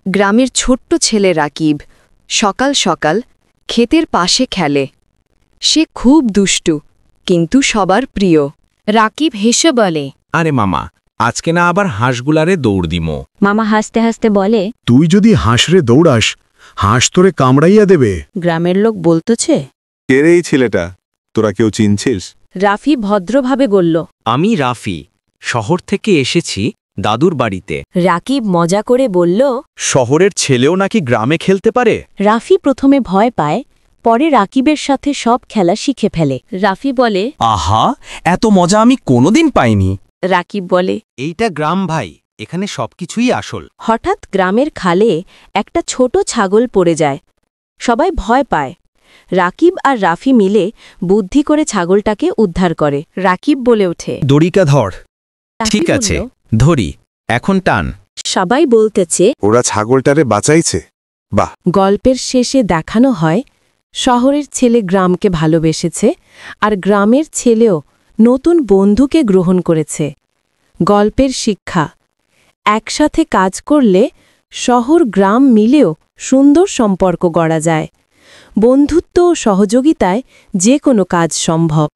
গ্রামের ছোট্ট ছেলে রাকিব সকাল সকাল ক্ষেতের পাশে খেলে। সে খুব দুষ্টু, কিন্তু সবার প্রিয়। রাকিব হেসে বলে, আরে মামা, আজকে না আবার হাঁসগুলারে দৌড় দিমো। মামা হাসতে হাসতে বলে, তুই যদি হাঁসরে দৌড়াস, হাঁস তোরে কামড়াইয়া দেবে। গ্রামের লোক বলতেছে। কে রে এই ছেলেটা? তোরা কেউ চিনছিস? রাফি ভদ্রভাবে বলল, আমি রাফি, শহর থেকে এসেছি দাদুর বাড়িতে। রাকিব মজা করে বলল। শহরের ছেলেও নাকি গ্রামে খেলতে পারে? রাফি প্রথমে ভয় পায়, পরে রাকিবের সাথে সব খেলা শিখে ফেলে। রাফি বলে, আহা, এত মজা আমি কোনোদিন পাইনি। রাকিব বলে। এইটা গ্রাম ভাই, এখানে সবকিছুই আসল। হঠাৎ গ্রামের খালে একটা ছোট ছাগল পড়ে যায়। সবাই ভয় পায়। রাকিব আর রাফি মিলে বুদ্ধি করে ছাগলটাকে উদ্ধার করে। রাকিব বলে ওঠে, দড়িকা ধর। রাফি ঠিক আছে, বলল, ধরি, এখন টান। সবাই বলতেছে। ওরা ছাগলটারে বাঁচাইছে। বাহ! গল্পের শেষে দেখানো হয় শহরের ছেলে গ্রামকে ভালোবেসেছে, আর গ্রামের ছেলেও নতুন বন্ধুকে গ্রহণ করেছে। গল্পের শিক্ষা: একসাথে কাজ করলে শহর গ্রাম মিলেও সুন্দর সম্পর্ক গড়া যায়। বন্ধুত্ব ও সহযোগিতায় যে কোনো কাজ সম্ভব।